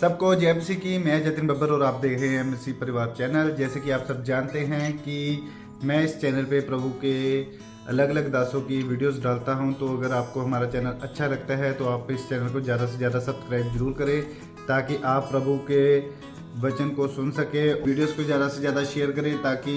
सबको जय मसीह की। मैं जतिन बब्बर और आप देख रहे हैं मसीह परिवार चैनल। जैसे कि आप सब जानते हैं कि मैं इस चैनल पे प्रभु के अलग अलग दासों की वीडियोस डालता हूं, तो अगर आपको हमारा चैनल अच्छा लगता है तो आप इस चैनल को ज़्यादा से ज़्यादा सब्सक्राइब जरूर करें, ताकि आप प्रभु के वचन को सुन सके। वीडियोस को ज़्यादा से ज़्यादा शेयर करें, ताकि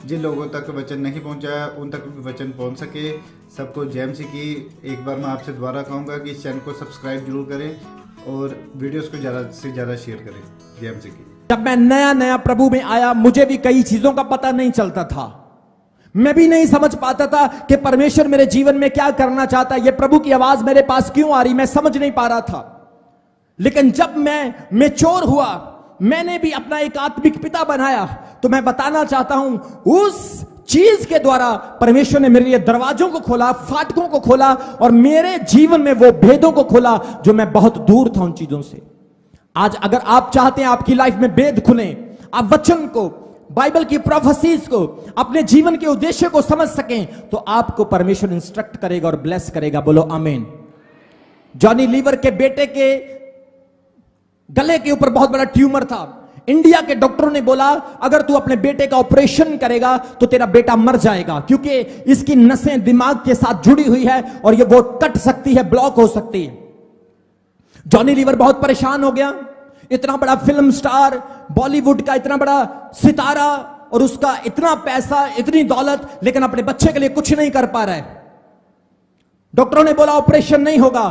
जिन लोगों तक वचन नहीं पहुंचा उन तक भी वचन पहुंच सके। सबको जय मसीह की। एक बार मैं आपसे दोबारा कहूँगा कि इस चैनल को सब्सक्राइब जरूर करें और वीडियोस को ज़्यादा से ज़्यादा शेयर करें। जय मसीह की। जब मैं नया प्रभु में आया, मुझे भी कई चीजों का पता नहीं चलता था। मैं भी नहीं समझ पाता था कि परमेश्वर मेरे जीवन में क्या करना चाहता है, ये प्रभु की आवाज मेरे पास क्यों आ रही, मैं समझ नहीं पा रहा था। लेकिन जब मैं मैच्योर हुआ, मैंने भी अपना एक आत्मिक पिता बनाया, तो मैं बताना चाहता हूं उस चीज के द्वारा परमेश्वर ने मेरे लिए दरवाजों को खोला, फाटकों को खोला और मेरे जीवन में वो भेदों को खोला जो मैं बहुत दूर था उन चीजों से। आज अगर आप चाहते हैं आपकी लाइफ में भेद खुले, आप वचन को, बाइबल की प्रोफेसीज को, अपने जीवन के उद्देश्य को समझ सकें, तो आपको परमेश्वर इंस्ट्रक्ट करेगा और ब्लेस करेगा। बोलो आमीन। जॉनी लीवर के बेटे के गले के ऊपर बहुत बड़ा ट्यूमर था। इंडिया के डॉक्टरों ने बोला अगर तू अपने बेटे का ऑपरेशन करेगा तो तेरा बेटा मर जाएगा, क्योंकि इसकी नसें दिमाग के साथ जुड़ी हुई है और ये वो कट सकती है, ब्लॉक हो सकती है। जॉनी लीवर बहुत परेशान हो गया। इतना बड़ा फिल्म स्टार, बॉलीवुड का इतना बड़ा सितारा, और उसका इतना पैसा, इतनी दौलत, लेकिन अपने बच्चे के लिए कुछ नहीं कर पा रहा है। डॉक्टरों ने बोला ऑपरेशन नहीं होगा।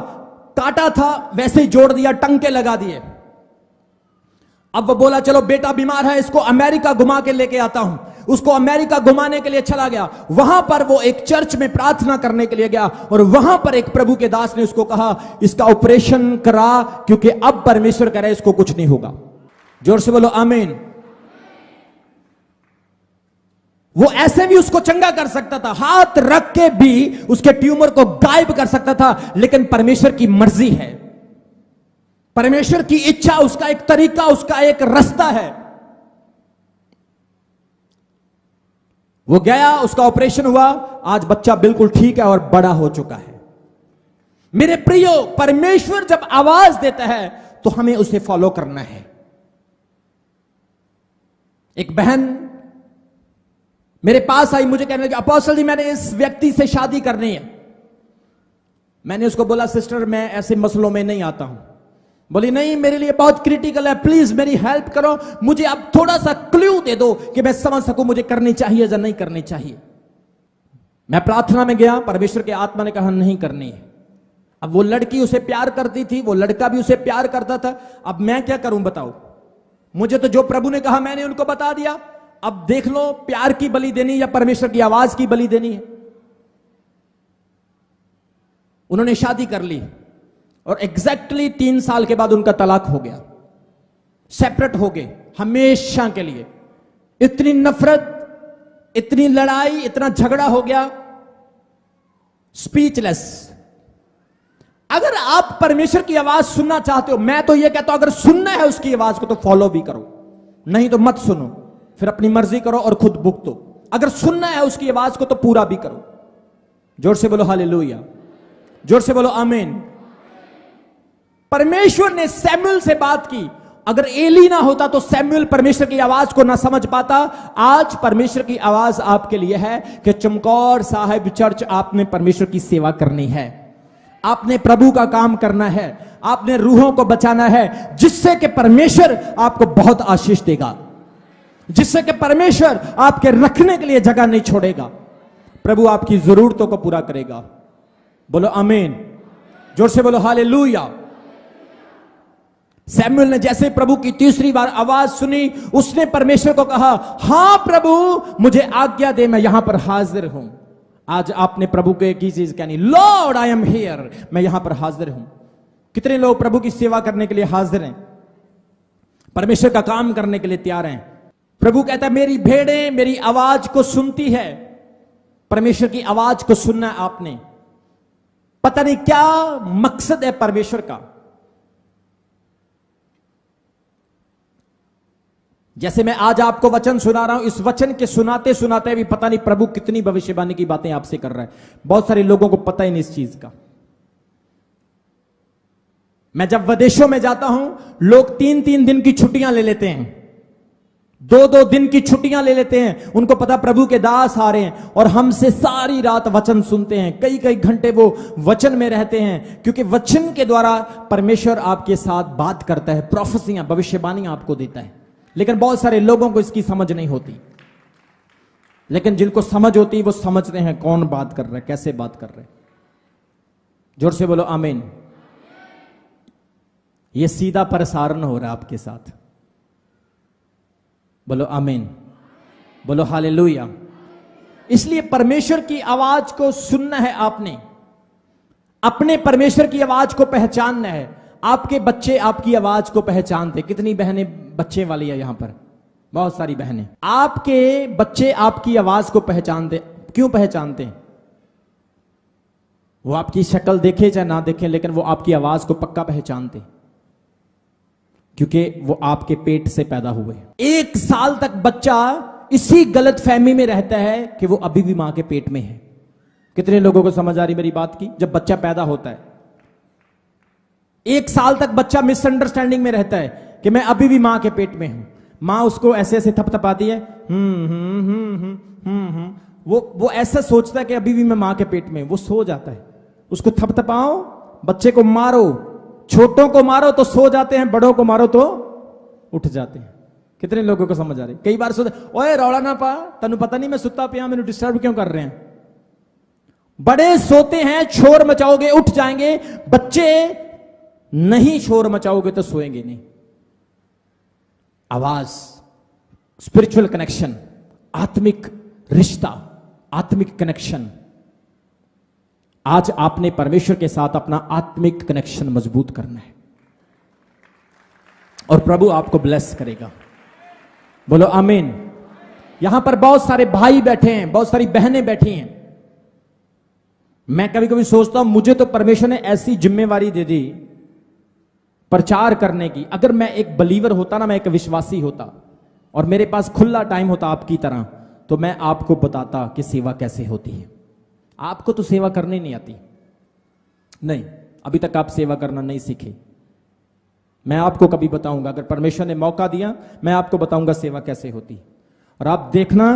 काटा था वैसे ही जोड़ दिया, टंके लगा दिए। अब वो बोला चलो बेटा बीमार है, इसको अमेरिका घुमा के लेके आता हूं। उसको अमेरिका घुमाने के लिए चला गया। वहां पर वो एक चर्च में प्रार्थना करने के लिए गया और वहां पर एक प्रभु के दास ने उसको कहा इसका ऑपरेशन करा, क्योंकि अब परमेश्वर कह रहा है इसको कुछ नहीं होगा। जोर से बोलो आमीन। वो ऐसे भी उसको चंगा कर सकता था, हाथ रख के भी उसके ट्यूमर को गायब कर सकता था, लेकिन परमेश्वर की मर्जी है, परमेश्वर की इच्छा, उसका एक तरीका, उसका एक रास्ता है। वो गया, उसका ऑपरेशन हुआ, आज बच्चा बिल्कुल ठीक है और बड़ा हो चुका है। मेरे प्रियो, परमेश्वर जब आवाज देता है तो हमें उसे फॉलो करना है। एक बहन मेरे पास आई, मुझे कहने लगी अपोस्टल जी मैंने इस व्यक्ति से शादी करनी है। मैंने उसको बोला सिस्टर मैं ऐसे मसलों में नहीं आता हूं। बोली नहीं मेरे लिए बहुत क्रिटिकल है, प्लीज मेरी हेल्प करो, मुझे अब थोड़ा सा क्लू दे दो कि मैं समझ सकूं मुझे करनी चाहिए या नहीं करनी चाहिए। मैं प्रार्थना में गया, परमेश्वर के आत्मा ने कहा नहीं करनी है। अब वो लड़की उसे प्यार करती थी, वो लड़का भी उसे प्यार करता था। अब मैं क्या करूं बताओ? मुझे तो जो प्रभु ने कहा मैंने उनको बता दिया। अब देख लो प्यार की बलि देनी या परमेश्वर की आवाज की बलि देनी है। उन्होंने शादी कर ली और एग्जैक्टली 3 साल के बाद उनका तलाक हो गया, सेपरेट हो गए हमेशा के लिए। इतनी नफरत, इतनी लड़ाई, इतना झगड़ा हो गया, स्पीचलेस। अगर आप परमेश्वर की आवाज सुनना चाहते हो, मैं तो यह कहता हूं अगर सुनना है उसकी आवाज को तो फॉलो भी करो, नहीं तो मत सुनो, फिर अपनी मर्जी करो और खुद भुगतो। अगर सुनना है उसकी आवाज को तो पूरा भी करो। जोर से बोलो हालेलुया, जोर से बोलो आमीन। परमेश्वर ने सैमुएल से बात की। अगर एली ना होता तो सैमुएल परमेश्वर की आवाज को ना समझ पाता। आज परमेश्वर की आवाज आपके लिए है कि चमकौर साहिब चर्च आपने परमेश्वर की सेवा करनी है, आपने प्रभु का काम करना है, आपने रूहों को बचाना है, जिससे कि परमेश्वर आपको बहुत आशीष देगा, जिससे कि परमेश्वर आपके रखने के लिए जगह नहीं छोड़ेगा, प्रभु आपकी जरूरतों को पूरा करेगा। बोलो आमीन, जोर से बोलो हालेलुया। सैमुएल ने जैसे प्रभु की तीसरी बार आवाज सुनी, उसने परमेश्वर को कहा हां प्रभु मुझे आज्ञा दे, मैं यहां पर हाजिर हूं। आज आपने प्रभु को एक ही चीज कहनी, लॉर्ड आई एम हियर, मैं यहां पर हाजिर हूं। कितने लोग प्रभु की सेवा करने के लिए हाजिर हैं, परमेश्वर का काम करने के लिए तैयार हैं? प्रभु कहता है मेरी भेड़ें मेरी आवाज को सुनती है। परमेश्वर की आवाज को सुनना है आपने। पता नहीं क्या मकसद है परमेश्वर का। जैसे मैं आज आपको वचन सुना रहा हूं, इस वचन के सुनाते सुनाते भी पता नहीं प्रभु कितनी भविष्यवाणी की बातें आपसे कर रहा है। बहुत सारे लोगों को पता ही नहीं इस चीज का। मैं जब विदेशों में जाता हूं, लोग 3-3 दिन की छुट्टियां ले लेते हैं, 2-2 दिन की छुट्टियां ले लेते हैं। उनको पता प्रभु के दास आ रहे हैं और हमसे सारी रात वचन सुनते हैं। कई कई घंटे वो वचन में रहते हैं, क्योंकि वचन के द्वारा परमेश्वर आपके साथ बात करता है, प्रोफेसियां, भविष्यवाणियां आपको देता है। लेकिन बहुत सारे लोगों को इसकी समझ नहीं होती, लेकिन जिनको समझ होती है वो समझते हैं कौन बात कर रहा है, कैसे बात कर रहे हैं। जोर से बोलो आमीन। ये सीधा प्रसारण हो रहा है आपके साथ। बोलो आमीन, बोलो हालेलुया। इसलिए परमेश्वर की आवाज को सुनना है आपने, अपने परमेश्वर की आवाज को पहचानना है। आपके बच्चे आपकी आवाज को पहचानते। कितनी बहनें बच्चे वाली है यहां पर? बहुत सारी बहनें। आपके बच्चे आपकी आवाज को पहचानते। क्यों पहचानते हैं? वो आपकी शक्ल देखे चाहे ना देखे, लेकिन वो आपकी आवाज को पक्का पहचानते, क्योंकि वो आपके पेट से पैदा हुए। 1 साल तक बच्चा इसी गलत फहमी में रहता है कि वो अभी भी मां के पेट में है। कितने लोगों को समझ आ रही मेरी बात की? जब बच्चा पैदा होता है 1 साल तक बच्चा मिसअंडरस्टैंडिंग में रहता है कि मैं अभी भी मां के पेट में हूं। मां उसको ऐसे ऐसे थपथपाती है, वो ऐसा सोचता है कि अभी भी मैं मां के पेट में। वो सो जाता है, उसको थपथपाओ, बच्चे को मारो, छोटों को मारो तो सो जाते हैं, बड़ों को मारो तो उठ जाते हैं। कितने लोगों को समझ आ रही? कई बार सोचते, ओए रौला ना पा, तनु पता नहीं मैं सुता पिया, मैंने डिस्टर्ब क्यों कर रहे हैं। बड़े सोते हैं, शोर मचाओगे उठ जाएंगे, बच्चे नहीं शोर मचाओगे तो सोएंगे नहीं। आवाज, स्पिरिचुअल कनेक्शन, आत्मिक रिश्ता, आत्मिक कनेक्शन। आज आपने परमेश्वर के साथ अपना आत्मिक कनेक्शन मजबूत करना है और प्रभु आपको ब्लेस करेगा। बोलो आमीन। यहां पर बहुत सारे भाई बैठे हैं, बहुत सारी बहनें बैठी हैं। मैं कभी कभी सोचता हूं, मुझे तो परमेश्वर ने ऐसी जिम्मेवारी दे दी प्रचार करने की। अगर मैं एक बलीवर होता ना, मैं एक विश्वासी होता और मेरे पास खुला टाइम होता आपकी तरह, तो मैं आपको बताता कि सेवा कैसे होती है। आपको तो सेवा करनी नहीं आती, नहीं, अभी तक आप सेवा करना नहीं सीखे। मैं आपको कभी बताऊंगा, अगर परमेश्वर ने मौका दिया मैं आपको बताऊंगा सेवा कैसे होती। और आप देखना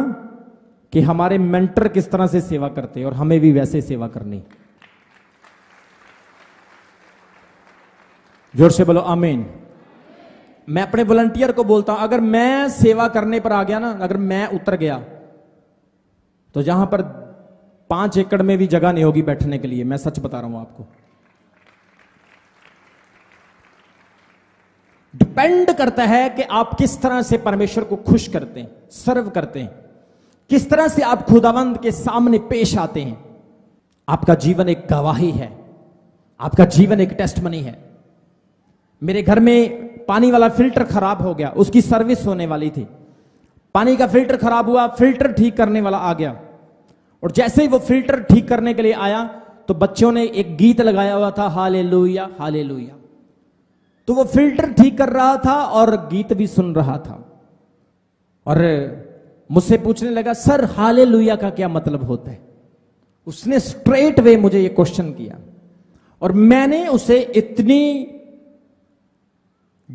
कि हमारे मेंटर किस तरह से सेवा करते हैं और हमें भी वैसे सेवा करनी। जोर से बोलो आमीन। मैं अपने वॉलंटियर को बोलता हूं, अगर मैं सेवा करने पर आ गया ना, अगर मैं उतर गया तो जहां पर 5 एकड़ में भी जगह नहीं होगी बैठने के लिए। मैं सच बता रहा हूं आपको। डिपेंड करता है कि आप किस तरह से परमेश्वर को खुश करते हैं, सर्व करते हैं, किस तरह से आप खुदावंद के सामने पेश आते हैं। आपका जीवन एक गवाही है, आपका जीवन एक टेस्टमनी है। मेरे घर में पानी वाला फिल्टर खराब हो गया, उसकी सर्विस होने वाली थी। पानी का फिल्टर खराब हुआ, फिल्टर ठीक करने वाला आ गया, और जैसे ही वो फिल्टर ठीक करने के लिए आया तो बच्चों ने एक गीत लगाया हुआ था, हालेलुया हालेलुया। तो वो फिल्टर ठीक कर रहा था और गीत भी सुन रहा था, और मुझसे पूछने लगा, सर हालेलुया का क्या मतलब होता है? उसने स्ट्रेट वे मुझे ये क्वेश्चन किया, और मैंने उसे इतनी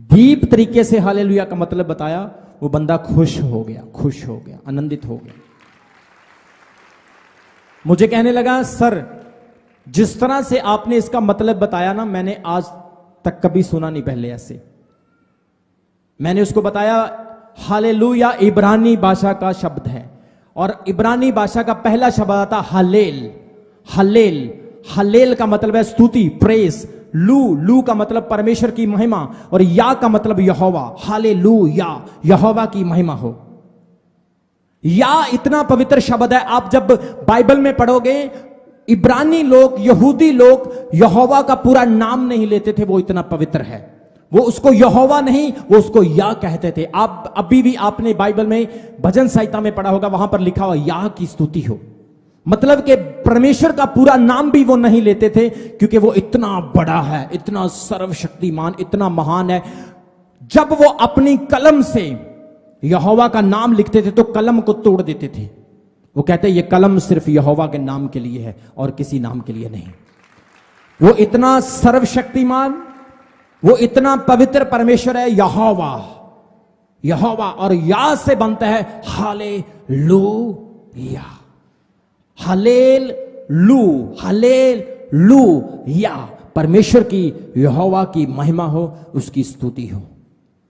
डीप तरीके से हालेलुया का मतलब बताया, वो बंदा खुश हो गया, खुश हो गया, आनंदित हो गया। मुझे कहने लगा, सर जिस तरह से आपने इसका मतलब बताया ना, मैंने आज तक कभी सुना नहीं पहले ऐसे। मैंने उसको बताया, हालेलुया इब्रानी भाषा का शब्द है, और इब्रानी भाषा का पहला शब्द आता हलेल। हलेल, हलेल का मतलब है स्तुति, प्रेज। लू का मतलब परमेश्वर की महिमा, और या का मतलब यहोवा। हालेलुया, यहोवा की महिमा हो। या इतना पवित्र शब्द है, आप जब बाइबल में पढ़ोगे, इब्रानी लोग, यहूदी लोग यहोवा का पूरा नाम नहीं लेते थे, वो इतना पवित्र है। वो उसको यहोवा नहीं, वो उसको या कहते थे। आप अभी भी आपने बाइबल में भजन संहिता में पढ़ा होगा, वहां पर लिखा हुआ या की स्तुति हो, मतलब कि परमेश्वर का पूरा नाम भी वो नहीं लेते थे, क्योंकि वो इतना बड़ा है, इतना सर्वशक्तिमान, इतना महान है। जब वो अपनी कलम से यहोवा का नाम लिखते थे तो कलम को तोड़ देते थे। वो कहते ये कलम सिर्फ यहोवा के नाम के लिए है और किसी नाम के लिए नहीं। वो इतना सर्वशक्तिमान, वो इतना पवित्र परमेश्वर है, यहोवा। यहोवा और या से बनता है हालेलुया। हालेलुया। परमेश्वर की, यहोवा की महिमा हो, उसकी स्तुति हो।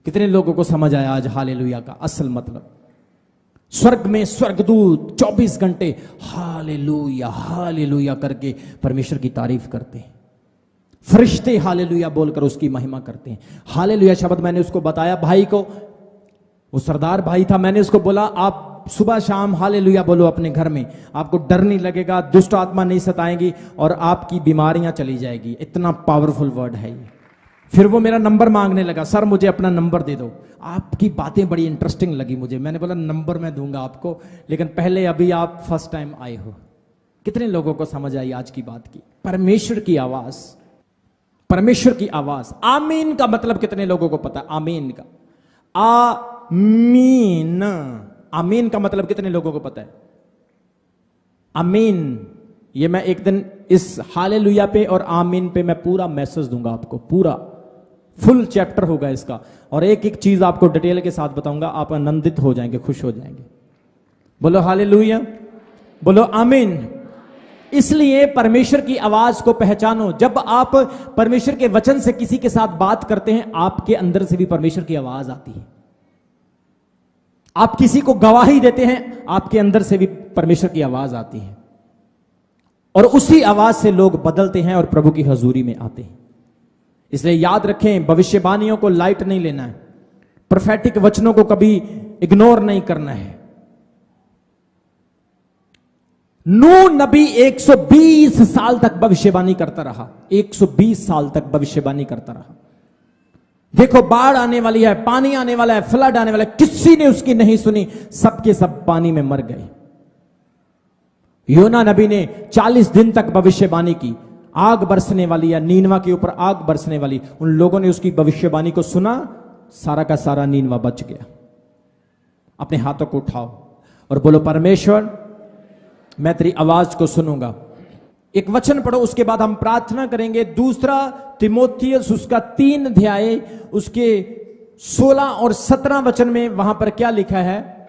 कितने लोगों को समझ आया आज हालेलुया का असल मतलब? स्वर्ग में स्वर्गदूत 24 घंटे हालेलुया हालेलुया करके परमेश्वर की तारीफ करते हैं। फरिश्ते हालेलुया बोलकर उसकी महिमा करते हैं। हालेलुया शब्द मैंने उसको बताया, भाई को, वो सरदार भाई था, मैंने उसको बोला आप सुबह शाम हालेलुया बोलो अपने घर में, आपको डर नहीं लगेगा, दुष्ट आत्मा नहीं सताएंगी और आपकी बीमारियां चली जाएगी। इतना पावरफुल वर्ड है ये। फिर वो मेरा नंबर मांगने लगा, सर मुझे अपना नंबर दे दो। आपकी बातें बड़ी इंटरेस्टिंग लगी मुझे। मैंने बोला नंबर मैं दूंगा आपको, लेकिन पहले अभी आप फर्स्ट टाइम आए हो। कितने लोगों को समझ आई आज की बात की? परमेश्वर की आवाज, परमेश्वर की आवाज। आमीन का मतलब कितने लोगों को पता है? आमीन का, आमीन, आमीन का मतलब कितने लोगों को पता है? आमीन, ये मैं एक दिन इस हालेलुया पे और आमीन पे मैं पूरा मैसेज दूंगा आपको, पूरा फुल चैप्टर होगा इसका, और एक एक चीज आपको डिटेल के साथ बताऊंगा। आप आनंदित हो जाएंगे, खुश हो जाएंगे। बोलो हालेलुया, बोलो आमीन। इसलिए परमेश्वर की आवाज को पहचानो। जब आप परमेश्वर के वचन से किसी के साथ बात करते हैं, आपके अंदर से भी परमेश्वर की आवाज आती है। आप किसी को गवाही देते हैं, आपके अंदर से भी परमेश्वर की आवाज आती है, और उसी आवाज से लोग बदलते हैं और प्रभु की हजूरी में आते हैं। इसलिए याद रखें, भविष्यवाणियों को लाइट नहीं लेना है, प्रोफेटिक वचनों को कभी इग्नोर नहीं करना है। नूह नबी 120 साल तक भविष्यवाणी करता रहा, 120 साल तक भविष्यवाणी करता रहा। देखो बाढ़ आने वाली है, पानी आने वाला है, फ्लड आने वाला है, किसी ने उसकी नहीं सुनी, सबके सब पानी में मर गए। योना नबी ने 40 दिन तक भविष्यवाणी की, आग बरसने वाली है, नीनवा के ऊपर आग बरसने वाली। उन लोगों ने उसकी भविष्यवाणी को सुना, सारा का सारा नीनवा बच गया। अपने हाथों को उठाओ और बोलो परमेश्वर मैं तेरी आवाज को सुनूंगा। एक वचन पढ़ो, उसके बाद हम प्रार्थना करेंगे। दूसरा तिमोथियस उसका 3 अध्याय उसके 16 और 17 वचन में वहां पर क्या लिखा है?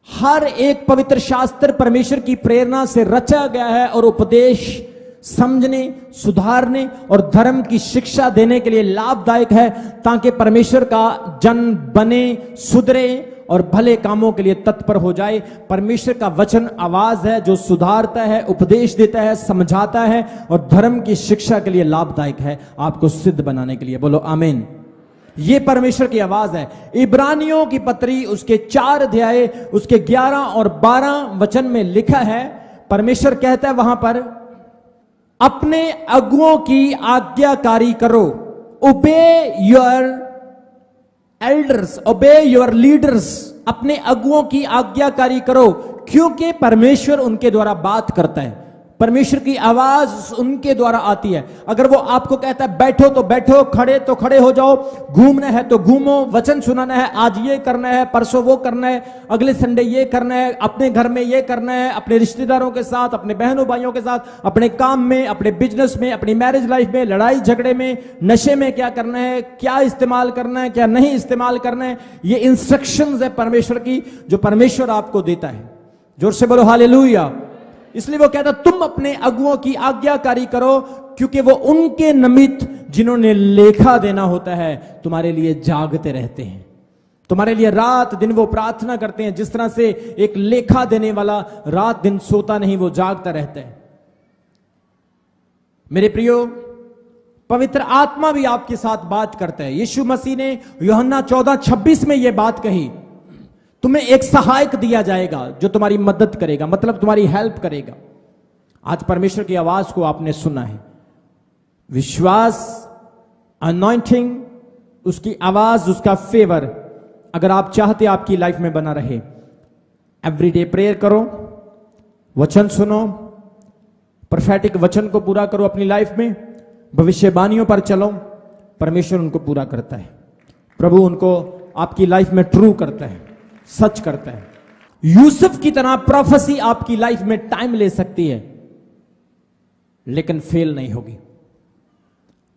हर एक पवित्र शास्त्र परमेश्वर की प्रेरणा से रचा गया है और उपदेश, समझने, सुधारने और धर्म की शिक्षा देने के लिए लाभदायक है, ताकि परमेश्वर का जन बने, सुधरे और भले कामों के लिए तत्पर हो जाए। परमेश्वर का वचन आवाज है जो सुधारता है, उपदेश देता है, समझाता है और धर्म की शिक्षा के लिए लाभदायक है, आपको सिद्ध बनाने के लिए। बोलो आमीन। ये परमेश्वर की आवाज है। इब्रानियों की पत्री उसके 4 अध्याय उसके 11 और 12 वचन में लिखा है, परमेश्वर कहता है वहां पर, अपने अगुओं की आज्ञाकारी करो, ओबे योर एल्डर्स, ओबे योर लीडर्स। अपने अगुओं की आज्ञाकारी करो, क्योंकि परमेश्वर उनके द्वारा बात करता है। परमेश्वर की आवाज उनके द्वारा आती है। अगर वो आपको कहता है बैठो तो बैठो, खड़े तो खड़े हो जाओ, घूमना है तो घूमो, वचन सुनाना है, आज ये करना है, परसों वो करना है, अगले संडे ये करना है, अपने घर में ये करना है, अपने रिश्तेदारों के साथ, अपने बहनों भाइयों के साथ, अपने काम में, अपने बिजनेस में, अपनी मैरिज लाइफ में, लड़ाई झगड़े में, नशे में क्या करना है, क्या इस्तेमाल करना है, क्या नहीं इस्तेमाल करना है, ये इंस्ट्रक्शंस है परमेश्वर की, जो परमेश्वर आपको देता है। जोर से बोलो हालेलुया। इसलिए वो कहता तुम अपने अगुओं की आज्ञाकारी करो, क्योंकि वो उनके निमित्त जिन्होंने लेखा देना होता है तुम्हारे लिए जागते रहते हैं, तुम्हारे लिए रात दिन वो प्रार्थना करते हैं। जिस तरह से एक लेखा देने वाला रात दिन सोता नहीं, वो जागता रहता है। मेरे प्रियो, पवित्र आत्मा भी आपके साथ बात करता है। यीशु मसीह ने यूहन्ना 14:26 में यह बात कही, तुम्हें एक सहायक दिया जाएगा जो तुम्हारी मदद करेगा, मतलब तुम्हारी हेल्प करेगा। आज परमेश्वर की आवाज को आपने सुना है। विश्वास, अनॉइंटिंग, उसकी आवाज, उसका फेवर अगर आप चाहते आपकी लाइफ में बना रहे, एवरीडे प्रेयर करो, वचन सुनो, प्रोफेटिक वचन को पूरा करो अपनी लाइफ में, भविष्यवाणियों पर चलो, परमेश्वर उनको पूरा करता है। प्रभु उनको आपकी लाइफ में ट्रू करता है, सच करता है। यूसुफ की तरह प्रोफेसी आपकी लाइफ में टाइम ले सकती है, लेकिन फेल नहीं होगी।